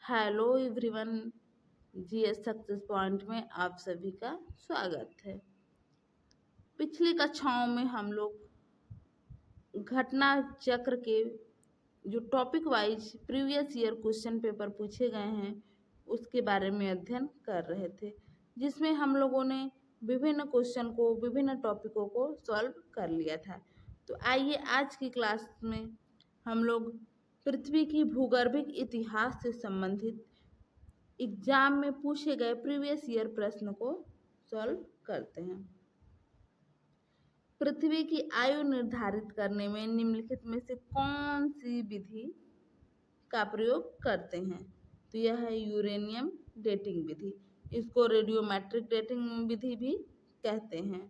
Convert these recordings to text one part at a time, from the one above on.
Hello everyone, GS success point में आप सभी का स्वागत है। पिछली कक्षाओं में हम लोग घटना चक्र के जो topic wise previous year question paper पूछे गए हैं उसके बारे में अध्ययन कर रहे थे, जिसमें हम लोगों ने विभिन्न क्वेश्चन को, विभिन्न टॉपिकों को सॉल्व कर लिया था। तो आइए आज की क्लास में हम लोग पृथ्वी की भूगर्भिक इतिहास से संबंधित एग्जाम में पूछे गए प्रीवियस ईयर प्रश्न को सॉल्व करते हैं। पृथ्वी की आयु निर्धारित करने में निम्नलिखित में से कौन सी विधि का प्रयोग करते हैं? तो यह है यूरेनियम डेटिंग विधि। इसको रेडियोमेट्रिक डेटिंग विधि भी कहते हैं।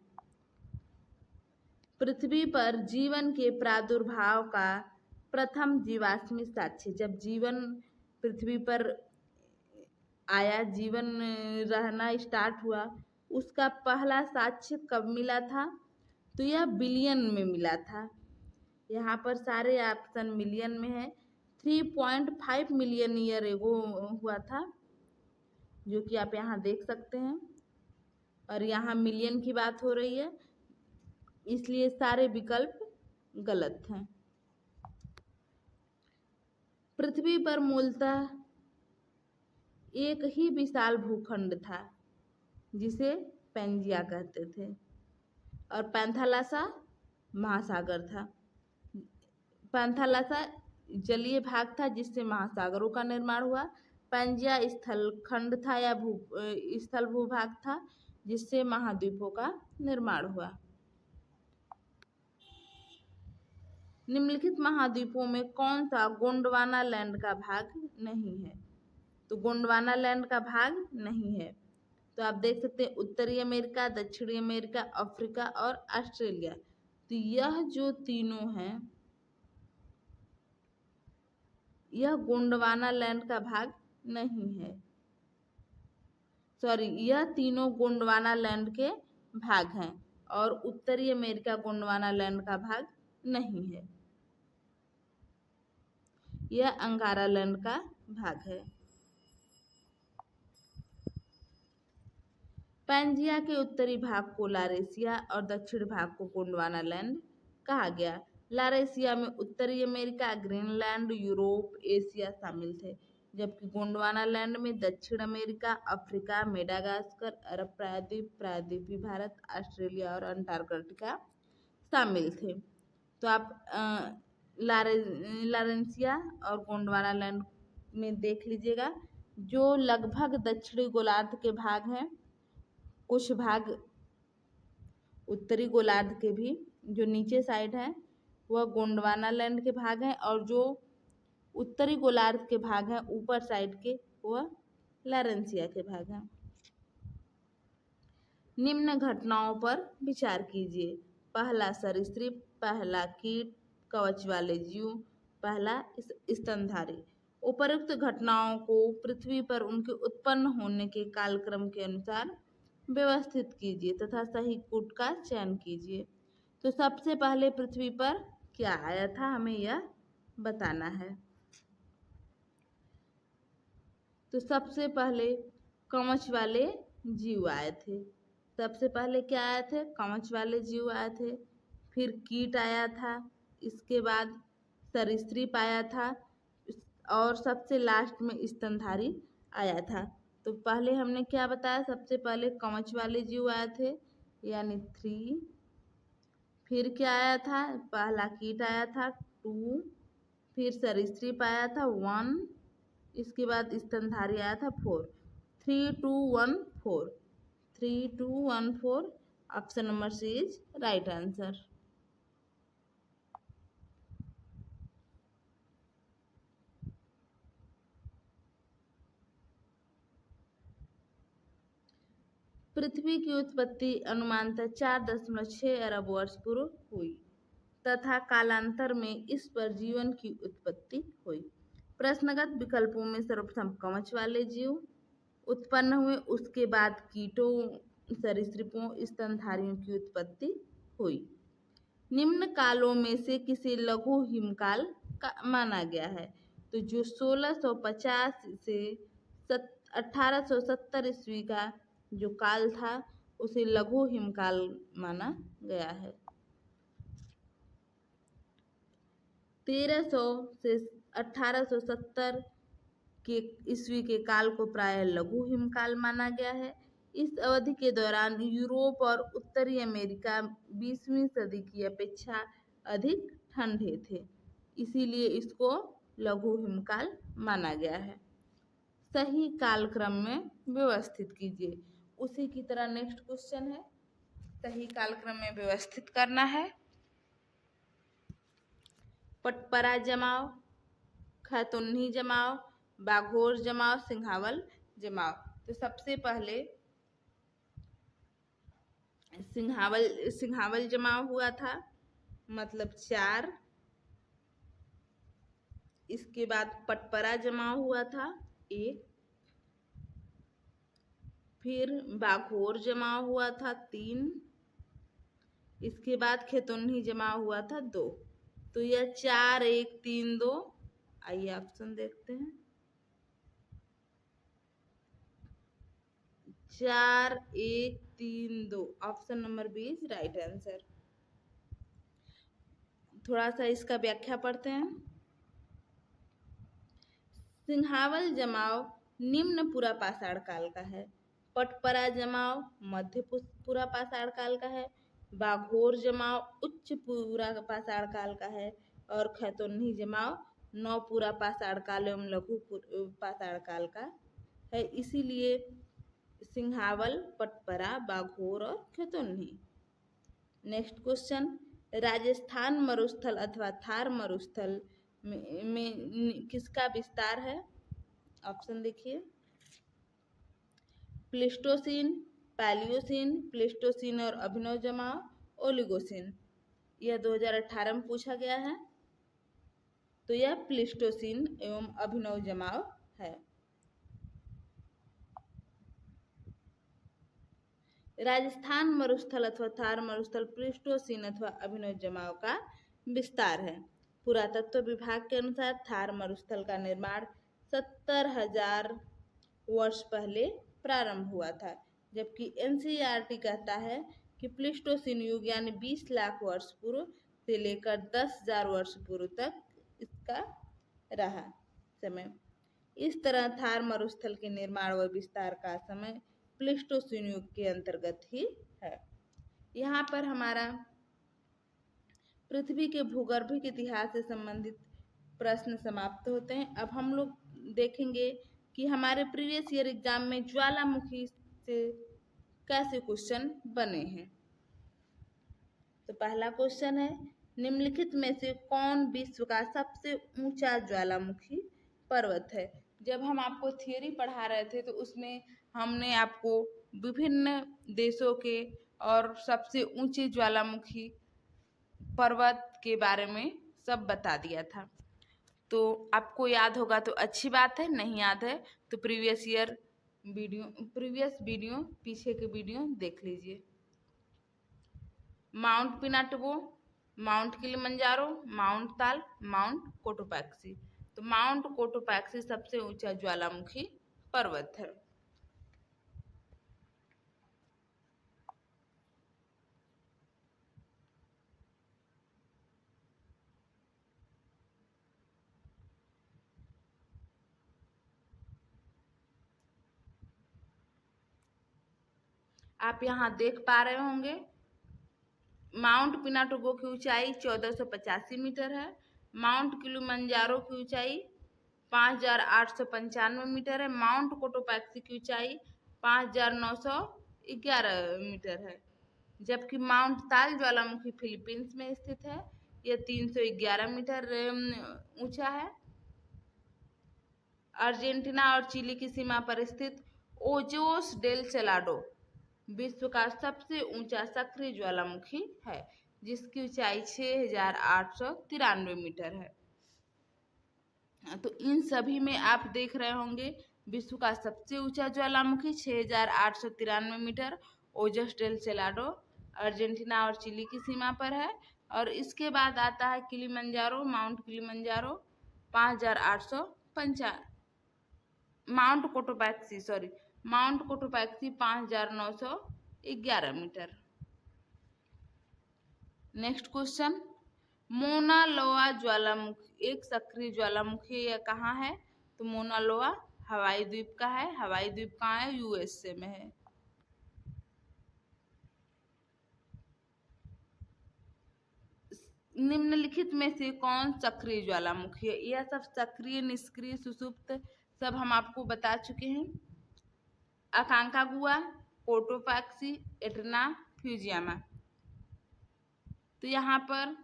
पृथ्वी पर जीवन के प्रादुर्भाव का प्रथम जीवाश्मी साक्ष्य, जब जीवन पृथ्वी पर आया, जीवन रहना स्टार्ट हुआ, उसका पहला साक्ष्य कब मिला था? तो यह बिलियन में मिला था। यहाँ पर सारे ऑप्शन मिलियन में है। 3.5 मिलियन ईयर एगो हुआ था, जो कि आप यहाँ देख सकते हैं, और यहाँ मिलियन की बात हो रही है, इसलिए सारे विकल्प गलत हैं। पृथ्वी पर मूलतः एक ही विशाल भूखंड था जिसे पेंजिया कहते थे, और पैंथालासा महासागर था। पैंथालासा जलीय भाग था जिससे महासागरों का निर्माण हुआ। पेंजिया स्थल खंड था या स्थल भूभाग था जिससे महाद्वीपों का निर्माण हुआ। निम्नलिखित महाद्वीपों में कौन सा गोंडवाना लैंड का भाग नहीं है? तो गोंडवाना लैंड का भाग नहीं है। तो आप देख सकते हैं उत्तरी अमेरिका, दक्षिणी अमेरिका, अफ्रीका और ऑस्ट्रेलिया। तो यह जो तीनों हैं, यह गोंडवाना लैंड का भाग नहीं है। सॉरी, यह तीनों गोंडवाना लैंड के भाग हैं और उत्तरी अमेरिका गोंडवाना लैंड का भाग नहीं है। यह अंगारा लैंड का भाग है। पैंजिया के उत्तरी भाग को लारेसिया और दक्षिणी भाग को गोंडवाना लैंड कहा गया। लारेसिया में उत्तरी अमेरिका, ग्रीनलैंड, यूरोप, एशिया शामिल थे, जबकि गोंडवाना लैंड में दक्षिण अमेरिका, अफ्रीका, मेडागास्कर, अरब प्रायद्वीप, प्रायद्वीपीय भारत, ऑस्ट्रेलिया और अंटार्कटिका शामिल थे। तो आप लारेंसिया और गोंडवाना लैंड में देख लीजिएगा, जो लगभग दक्षिणी गोलार्ध के भाग हैं, कुछ भाग उत्तरी गोलार्ध के भी जो नीचे साइड है वह गोंडवाना लैंड के भाग हैं, और जो उत्तरी गोलार्ध के भाग हैं ऊपर साइड के वह लारेंसिया के भाग हैं। निम्न घटनाओं पर विचार कीजिए। पहला सरीसृप, पहला कीट, कवच वाले जीव, पहला स्तनधारी। उपरोक्त घटनाओं को पृथ्वी पर उनके उत्पन्न होने के कालक्रम के अनुसार व्यवस्थित कीजिए तथा सही कूट का चयन कीजिए। तो सबसे पहले पृथ्वी पर क्या आया था, हमें यह बताना है। तो सबसे पहले कवच वाले जीव आए थे। सबसे पहले क्या आए थे? कवच वाले जीव आए थे। फिर कीट आया था, इसके बाद सरीसृप आया था, और सबसे लास्ट में स्तनधारी आया था। तो पहले हमने क्या बताया? सबसे पहले कवच वाले जीव आए थे, यानी 3। फिर क्या आया था? पहला कीट आया था 2, फिर सरीसृप आया था 1, इसके बाद स्तनधारी आया था 4। 3 2 1 4, 3 2 1 4। Option number C is right answer. पृथ्वी की उत्पत्ति अनुमानतः 4.6 अरब वर्ष पूर्व हुई तथा कालांतर में इस पर जीवन की उत्पत्ति हुई। प्रश्नगत विकल्पों में सर्वप्रथम कवच वाले जीव उत्पन्न हुए, उसके बाद कीटों, सरीसृपों, स्तनधारियों की उत्पत्ति हुई। निम्न कालों में से किसे लघु हिमकाल का माना गया है? तो जो 1650 से 1870 ईस्वी का जो काल था उसे लघु हिमकाल माना गया है। 1300 से 1870 के ईस्वी के काल को प्रायः लघु हिमकाल माना गया है। इस अवधि के दौरान यूरोप और उत्तरी अमेरिका 20वीं सदी की अपेक्षा अधिक ठंडे थे, इसीलिए इसको लघु हिमकाल माना गया है। सही कालक्रम में व्यवस्थित कीजिए। उसी की तरह नेक्स्ट क्वेश्चन है, सही कालक्रम में व्यवस्थित करना है। पटपरा जमाव, खैतुन्नी जमाव, बाघोर जमाव, सिंघावल जमाव। तो सबसे पहले सिंघावल जमाव हुआ था, मतलब 4। इसके बाद पटपरा जमाव हुआ था 1। फिर बाघोर जमाव हुआ था 3। इसके बाद खैतुन्नी जमाव हुआ था 2। तो यह 4, 1, 3, 2। आइए ऑप्शन देखते हैं। 4, 1, 3, 2। Option number B is right answer. थोड़ा सा इसका व्याख्या पढ़ते हैं। सिंघावल जमाव निम्न पूरा पाषाण काल का है। पटपरा जमाव मध्य पूरा पाषाण काल का है। बाघोर जमाव उच्च पूरा पाषाण काल का है। और खैतुन्नी जमाव नौ पूरा पाषाण काल एवं लघु पाषाण काल का है। इसीलिए सिंघावल, पटपरा, बाघोर और खैतुन्नी। नेक्स्ट क्वेश्चन, राजस्थान मरुस्थल अथवा थार मरुस्थल में किसका विस्तार है? ऑप्शन देखिए। प्लेस्टोसीन, पैलियोसीन, प्लेस्टोसीन और अभिनव जमाव, ओलिगोसीन। यह 2018 में पूछा गया है। तो यह प्लेस्टोसीन एवं अभिनव जमाव है। राजस्थान मरुस्थल अथवा थार मरुस्थल प्लेस्टोसीन अथवा अभिनव जमाव का विस्तार है। पुरातत्व विभाग के अनुसार थार मरुस्थल का निर्माण 70,000 वर्ष पहले प्रारंभ हुआ था, जबकि एनसीईआरटी कहता है कि प्लेस्टोसीन युग यानी 20 लाख वर्ष पूर्व से लेकर 10,000 वर्ष पूर्व तक इसका रहा समय। इस तरह थार मरुस्थल के निर्माण व विस्तार का समय प्लेस्टोसीन युग के अंतर्गत ही है। यहाँ पर हमारा पृथ्वी के भूगर्भिक इतिहास से संबंधित प्रश्न समाप्त होते हैं। अब हम लोग देखेंगे कि हमारे प्रीवियस ईयर एग्जाम में ज्वालामुखी से कैसे क्वेश्चन बने हैं। तो पहला क्वेश्चन है, निम्नलिखित में से कौन विश्व का सबसे ऊंचा ज्वालामुखी पर्वत है? जब हम आपको थियरी पढ़ा रहे थे तो उसमें हमने आपको विभिन्न देशों के और सबसे ऊंचे ज्वालामुखी पर्वत के बारे में सब बता दिया था। तो आपको याद होगा तो अच्छी बात है, नहीं याद है तो प्रीवियस वीडियो पीछे के वीडियो देख लीजिए। Mount Pinatubo, mount Kilimanjaro, mount ताल, माउंट कोटोपैक्सी। तो माउंट कोटोपैक्सी सबसे ऊंचा ज्वालामुखी पर्वत है। आप यहाँ देख पा रहे होंगे माउंट पिनाटुबो की ऊंचाई 1485 मीटर है। माउंट किलिमंजारो की ऊंचाई 5,895 मीटर है। माउंट कोटोपैक्सी की ऊंचाई 5,911 मीटर है। जबकि माउंट ताल ज्वालामुखी फिलीपींस में स्थित है। यह 311 मीटर ऊंचा है। अर्जेंटीना और चिली की सीमा पर स्थित ओजोस डेल सेलाडो विश्व का सबसे ऊंचा सक्रिय ज्वालामुखी है, जिसकी ऊंचाई 6,893 मीटर है। तो इन सभी में आप देख रहे होंगे विश्व का सबसे ऊंचा ज्वालामुखी 6,893 metre Ojos del Salado Argentina और चिली की सीमा पर है। और इसके बाद आता है Kilimanjaro, mount Kilimanjaro 5,855। Mount Cotopaxi 5,911 metre. Next question, Mauna Loa ज्वालामुखी एक सक्रिय ज्वालामुखी यह कहाँ है? तो मोना लोआ हवाई द्वीप का है। हवाई द्वीप कहाँ है? यूएसए में है। निम्नलिखित में से कौन सक्रिय ज्वालामुखी है? यह सब सक्रिय, निष्क्रिय, सुषुप्त सब हम आपको बता चुके हैं। अकांकागुआ, कोटोपैक्सी, एटना, फ्यूजियामा। तो यहाँ पर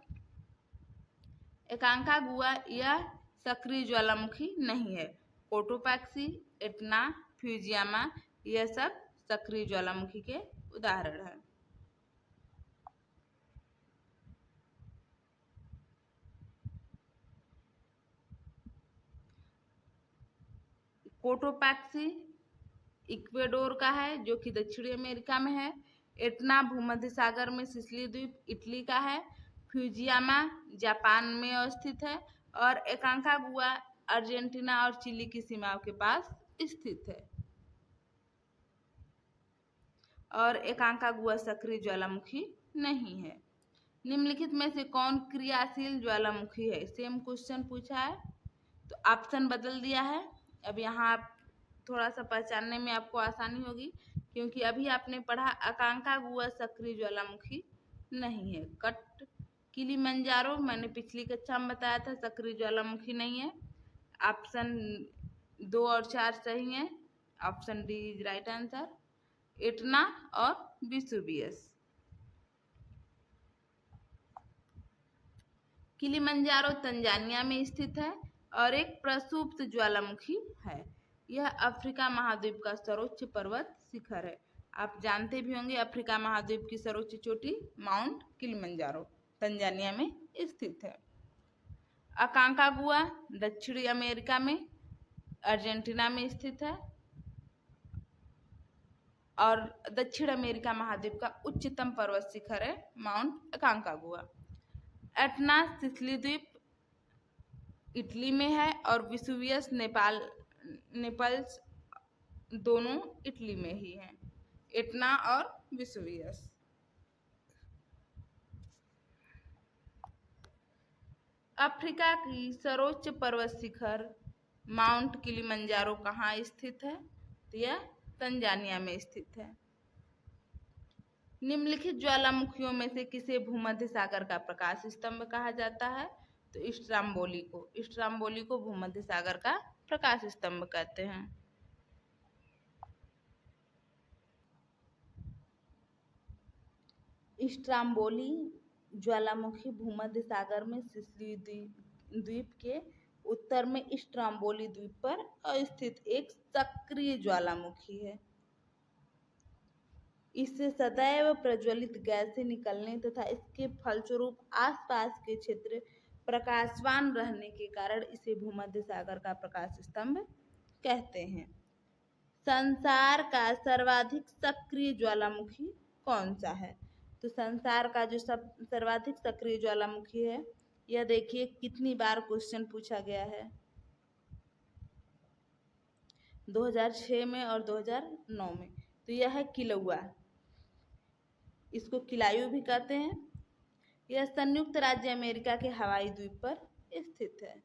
अकांकागुआ यह सक्रिय ज्वालामुखी नहीं है। कोटोपैक्सी, एटना, फ्यूजियामा यह सब सक्रिय ज्वालामुखी के उदाहरण हैं। कोटोपैक्सी इक्वेडोर का है जो कि दक्षिणी अमेरिका में है। एटना भूमध्य सागर में सिसिली द्वीप इटली का है। फ्यूजियामा जापान में अवस्थित है। और अकांकागुआ अर्जेंटीना और चिली की सीमाओं के पास स्थित है। और अकांकागुआ सक्रिय ज्वालामुखी नहीं है। निम्नलिखित में से कौन क्रियाशील ज्वालामुखी है? सेम क्वेश्चन पूछा है तो ऑप्शन बदल दिया है। अब यहाँ आप थोड़ा सा पहचानने में आपको आसानी होगी, क्योंकि अभी आपने पढ़ा अकांकागुआ सक्रिय ज्वालामुखी नहीं है। कट किलिमंजारो मैंने पिछली कक्षा में बताया था सक्रिय ज्वालामुखी नहीं है। ऑप्शन 2 और 4 सही है। Option D is right answer. Etna और वेसुवियस। किलिमंजारो तंजानिया में स्थित है और एक प्रसुप्त ज्वालामुखी है। यह अफ्रीका महाद्वीप का सर्वोच्च पर्वत शिखर है। आप जानते भी होंगे अफ्रीका महाद्वीप की सर्वोच्च चोटी माउंट किलिमंजारो तंजानिया में स्थित है। अकांकागुआ दक्षिणी अमेरिका में अर्जेंटीना में स्थित है और दक्षिण अमेरिका महाद्वीप का उच्चतम पर्वत शिखर है माउंट अकांकागुआ। एटना सिसिली द्वीप इटली में है और वेसुवियस नेपल्स दोनों इटली में ही हैं। एटना और वेसुवियस। अफ्रीका की सर्वोच्च पर्वत शिखर माउंट किलिमंजारो कहाँ स्थित है? तो यह तंजानिया में स्थित है। निम्नलिखित ज्वालामुखियों में से किसे भूमध्य सागर का प्रकाश स्तंभ कहा जाता है? तो स्ट्राम्बोली को भूमध्य सागर का प्रकाश स्तंभ कहते हैं। स्ट्राम्बोली ज्वालामुखी भूमध्य सागर में सिसिली द्वीप के उत्तर में स्ट्राम्बोली द्वीप पर स्थित एक सक्रिय ज्वालामुखी है। इससे सदैव प्रज्वलित गैसें निकलने तथा इसके फलस्वरूप आसपास के क्षेत्र प्रकाशवान रहने के कारण इसे भूमध्य सागर का प्रकाश स्तंभ कहते हैं। संसार का सर्वाधिक सक्रिय ज्वालामुखी कौन सा है? तो संसार का जो सर्वाधिक सक्रिय ज्वालामुखी है, यह देखिए कितनी बार क्वेश्चन पूछा गया है, 2006 में और 2009 में। तो यह है किलौआ, इसको किलायु भी कहते हैं। यह संयुक्त राज्य अमेरिका के हवाई द्वीप पर स्थित है।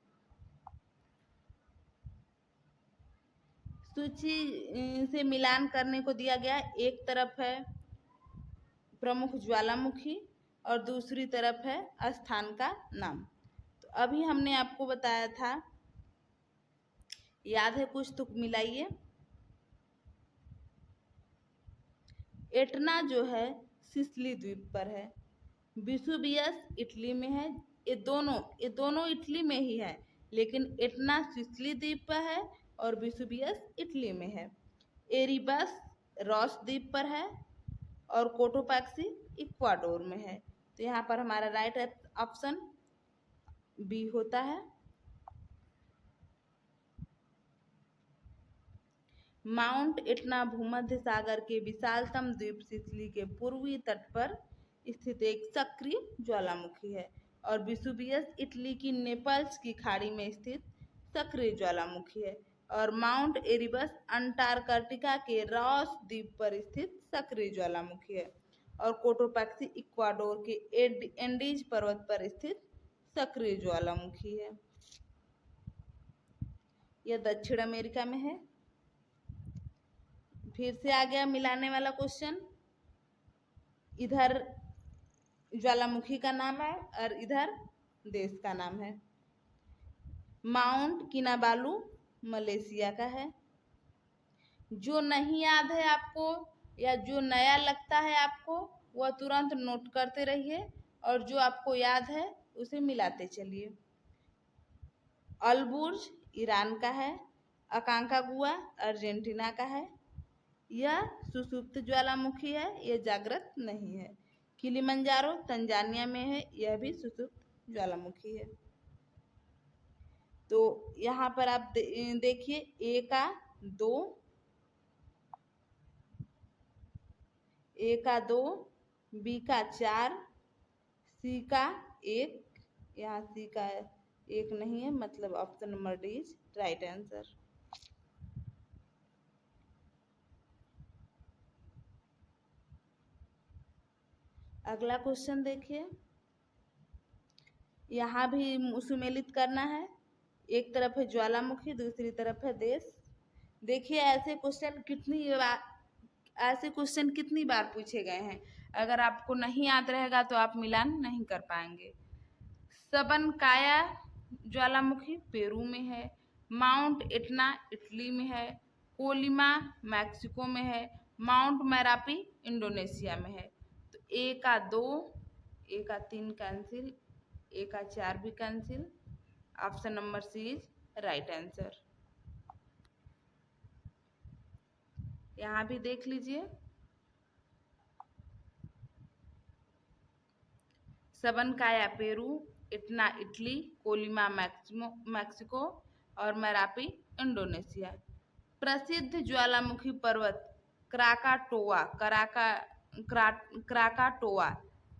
सूची से मिलान करने को दिया गया, एक तरफ है प्रमुख ज्वालामुखी और दूसरी तरफ है स्थान का नाम। तो अभी हमने आपको बताया था, याद है कुछ तो मिलाइए। एटना जो है सिसिली द्वीप पर है, वेसुवियस इटली में है। ये दोनों इटली में ही है, लेकिन एटना सिसिली द्वीप पर है और वेसुवियस इटली में है। एरिबस रॉस द्वीप पर है और कोटोपैक्सी इक्वाडोर में है। तो यहाँ पर हमारा राइट ऑप्शन बी होता है। माउंट एटना भूमध्य सागर के विशालतम द्वीप सिसिली के पूर्वी तट पर स्थित एक सक्रिय ज्वालामुखी है और वेसुवियस इटली की नेपल्स की खाड़ी में स्थित सक्रिय ज्वालामुखी है। और माउंट एरिबस अंटार्कटिका के रॉस द्वीप पर स्थित सक्रिय ज्वालामुखी है। और कोटोपैक्सी इक्वाडोर के एंडीज पर्वत पर स्थित सक्रिय ज्वालामुखी है। यह दक्षिण अमेरिका में है। फिर से आ गया मिलाने वाला क्वेश्चन। इधर ज्वालामुखी का नाम है और इधर देश का नाम है। माउंट किनाबालू मलेशिया का है। जो नहीं याद है आपको या जो नया लगता है आपको वह तुरंत नोट करते रहिए और जो आपको याद है उसे मिलाते चलिए। अलबुर्ज ईरान का है। अकांकागुआ अर्जेंटीना का है। यह सुषुप्त ज्वालामुखी है, यह जागृत नहीं है। किलिमंजारो तंजानिया में है, यह भी सुषुप्त ज्वालामुखी है। तो यहाँ पर आप देखिए ए का 2, बी का 4, सी का 1, यहाँ सी का 1 नहीं है, मतलब option number D is right answer. अगला क्वेश्चन देखिए। यहाँ भी सुमेलित करना है। एक तरफ है ज्वालामुखी, दूसरी तरफ है देश। देखिए ऐसे क्वेश्चन कितनी बार पूछे गए हैं। अगर आपको नहीं याद रहेगा तो आप मिलान नहीं कर पाएंगे। सबनकाया ज्वालामुखी पेरू में है। माउंट एटना इटली में है। कोलिमा मैक्सिको में है। माउंट मैरापी इंडोनेशिया में है। तो ए का 2, ए का 3 कैंसिल, ए का 4 भी cancel. Option number C is right answer. यहाँ भी देख लीजिए। Sabancaya Peru, Etna Italy, Colima Mexico और मैरापी इंडोनेशिया। प्रसिद्ध ज्वालामुखी पर्वत क्राकाटोआ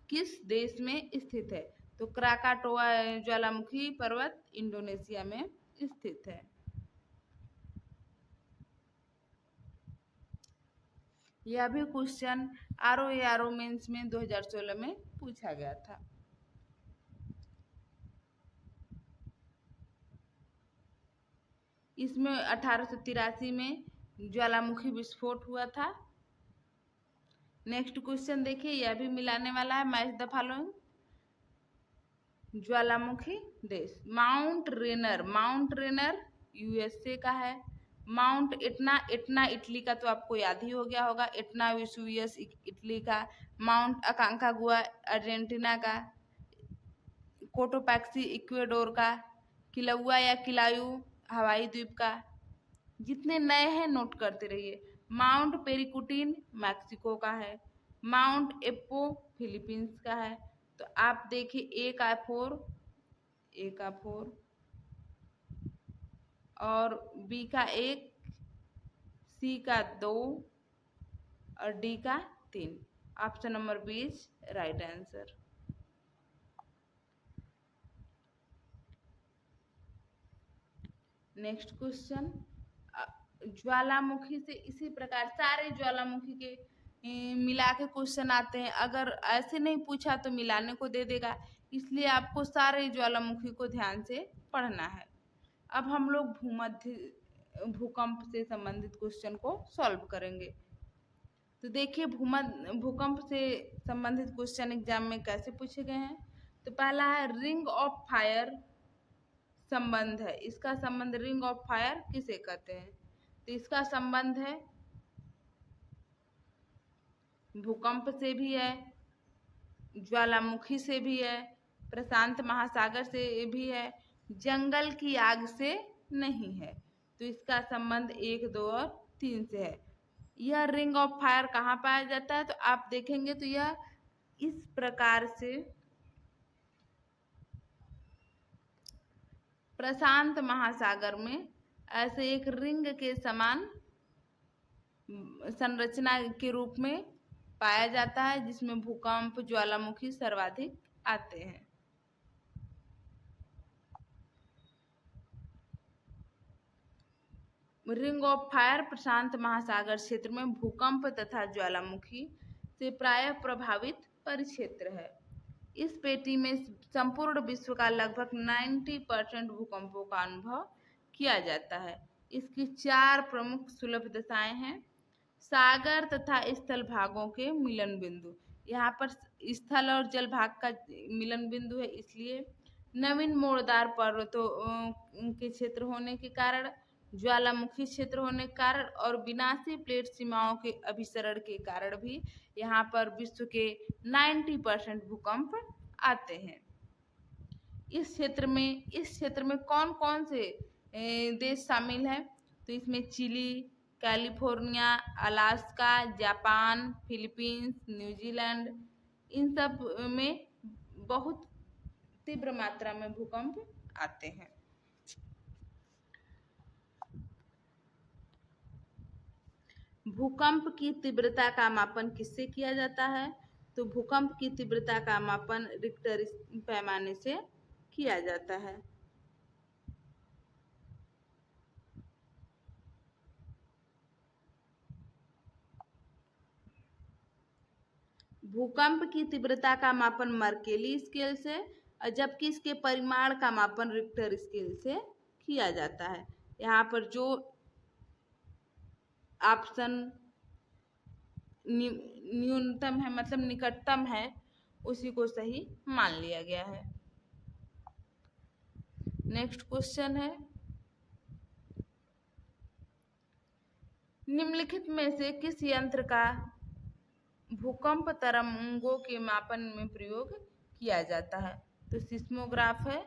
किस देश में स्थित है? तो क्राकाटोआ ज्वालामुखी पर्वत इंडोनेशिया में स्थित है। यह भी क्वेश्चन आरओ मेंस में 2016 में पूछा गया था। इसमें 1883 में ज्वालामुखी विस्फोट हुआ था। नेक्स्ट क्वेश्चन देखिए, यह भी मिलाने वाला है। मैच द फॉलोइंग ज्वालामुखी देश। माउंट रेनर यूएसए का है। माउंट एटना इटली का तो आपको याद ही हो गया होगा, एटना वेसुवियस इटली का। माउंट अकांकागुआ अर्जेंटीना का। कोटोपैक्सी इक्वेडोर का। किलौआ या किलायू हवाई द्वीप का। जितने नए हैं नोट करते रहिए। माउंट पेरिकुटिन मैक्सिको का है। माउंट एप्पो फिलीपींस का है। तो आप देखिए ए का 4 और बी का 1, सी का 2 और डी का 3। Option number B is right answer. Next question. ज्वालामुखी से इसी प्रकार सारे ज्वालामुखी के मिला के क्वेश्चन आते हैं। अगर ऐसे नहीं पूछा तो मिलाने को दे देगा, इसलिए आपको सारे ज्वालामुखी को ध्यान से पढ़ना है। अब हम लोग भूकंप से संबंधित क्वेश्चन को सॉल्व करेंगे। तो देखिए भूकंप से संबंधित क्वेश्चन एग्जाम में कैसे पूछे गए हैं। तो पहला है रिंग ऑफ फायर संबंध है। इसका संबंध रिंग ऑफ फायर किसे कहते हैं? तो इसका संबंध है भूकंप से भी है, ज्वालामुखी से भी है, प्रशांत महासागर से भी है, जंगल की आग से नहीं है। तो इसका संबंध 1, 2 और 3 से है। यह रिंग ऑफ फायर कहाँ पाया जाता है? तो आप देखेंगे तो यह इस प्रकार से प्रशांत महासागर में ऐसे एक रिंग के समान संरचना के रूप में पाया जाता है, जिसमें भूकंप ज्वालामुखी सर्वाधिक आते हैं। रिंग ऑफ फायर प्रशांत महासागर क्षेत्र में भूकंप तथा ज्वालामुखी से प्रायः प्रभावित परिक्षेत्र है। इस पेटी में संपूर्ण विश्व का लगभग 90% भूकंपों का अनुभव किया जाता है। इसकी 4 प्रमुख सुलभ दशाएं हैं। सागर तथा स्थल भागों के मिलन बिंदु। यहाँ पर स्थल और जल भाग का मिलन बिंदु है, इसलिए नवीन मोड़दार पर्वतों के क्षेत्र होने के कारण, ज्वालामुखी क्षेत्र होने के कारण और विनाशी प्लेट सीमाओं के अभिसरण के कारण भी यहाँ पर विश्व के 90% भूकंप आते हैं। इस क्षेत्र में कौन कौन से देश शामिल हैं? तो इसमें Chile, California, Alaska, Japan, Philippines, New Zealand, इन सब में बहुत तीव्र मात्रा में भूकंप आते हैं। भूकंप की तीव्रता का मापन किससे किया जाता है? तो भूकंप की तीव्रता का मापन रिक्टर पैमाने से किया जाता है। भूकंप की तीव्रता का मापन मर्केली स्केल से, और जबकि इसके परिमाण का मापन रिक्टर स्केल से किया जाता है। यहाँ पर जो ऑप्शन न्यूनतम है, मतलब निकटतम है, उसी को सही मान लिया गया है। नेक्स्ट क्वेश्चन है, निम्नलिखित में से किस यंत्र का भूकंप तरंगों के मापन में प्रयोग किया जाता है? तो सिस्मोग्राफ है,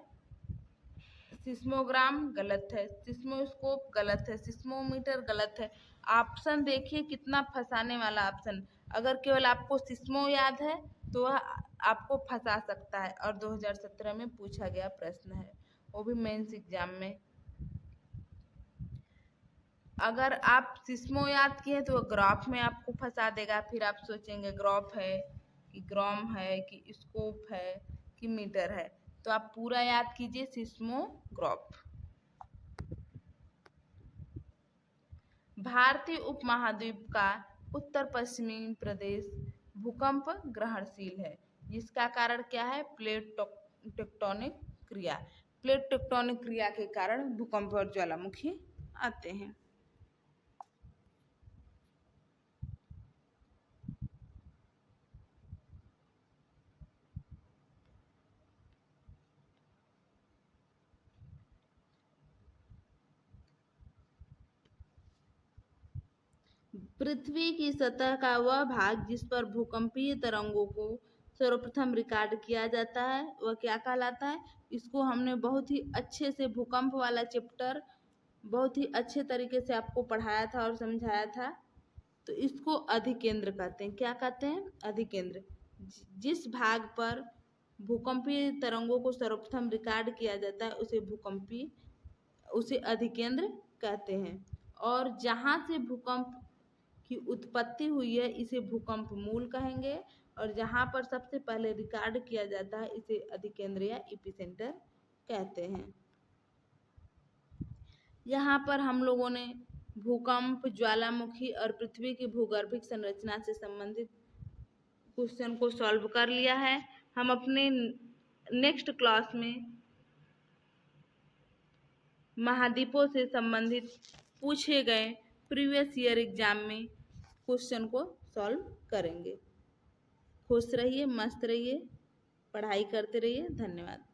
सिस्मोग्राम गलत है, सिस्मोस्कोप गलत है, सिस्मोमीटर गलत है। ऑप्शन देखिए कितना फंसाने वाला ऑप्शन। अगर केवल आपको सिस्मो याद है तो वह आपको फंसा सकता है, और 2017 में पूछा गया प्रश्न है, वो भी मेंस एग्जाम में। अगर आप सिस्मो याद किए तो ग्राफ में आपको फंसा देगा, फिर आप सोचेंगे ग्राफ है कि ग्राम है कि स्कोप है कि मीटर है। तो आप पूरा याद कीजिए सिस्मोग्राफ। भारतीय उपमहाद्वीप का उत्तर पश्चिमी प्रदेश भूकंप ग्रहणशील है, जिसका कारण क्या है? प्लेट टेक्टोनिक क्रिया। प्लेट टेक्टोनिक क्रिया के कारण भूकंप और ज्वालामुखी आते हैं। पृथ्वी की सतह का वह भाग जिस पर भूकंपीय तरंगों को सर्वप्रथम रिकॉर्ड किया जाता है वह क्या कहलाता है? इसको हमने बहुत ही अच्छे से भूकंप वाला चैप्टर बहुत ही अच्छे तरीके से आपको पढ़ाया था और समझाया था। तो इसको अधिकेंद्र कहते हैं। क्या कहते हैं? अधिकेंद्र। जिस भाग पर भूकंपीय तरंगों को सर्वप्रथम रिकॉर्ड किया जाता है उसे अधिकेंद्र कहते हैं। और जहाँ से भूकंप की उत्पत्ति हुई है इसे भूकंप मूल कहेंगे, और जहाँ पर सबसे पहले रिकॉर्ड किया जाता है इसे अधिकेंद्र या एपिसेंटर कहते हैं। यहाँ पर हम लोगों ने भूकंप, ज्वालामुखी और पृथ्वी की भूगर्भिक संरचना से संबंधित क्वेश्चन को सॉल्व कर लिया है। हम अपने नेक्स्ट क्लास में महाद्वीपों से संबंधित पूछे गए प्रीवियस ईयर एग्जाम में क्वेश्चन को सॉल्व करेंगे। खुश रहिए, मस्त रहिए, पढ़ाई करते रहिए। धन्यवाद।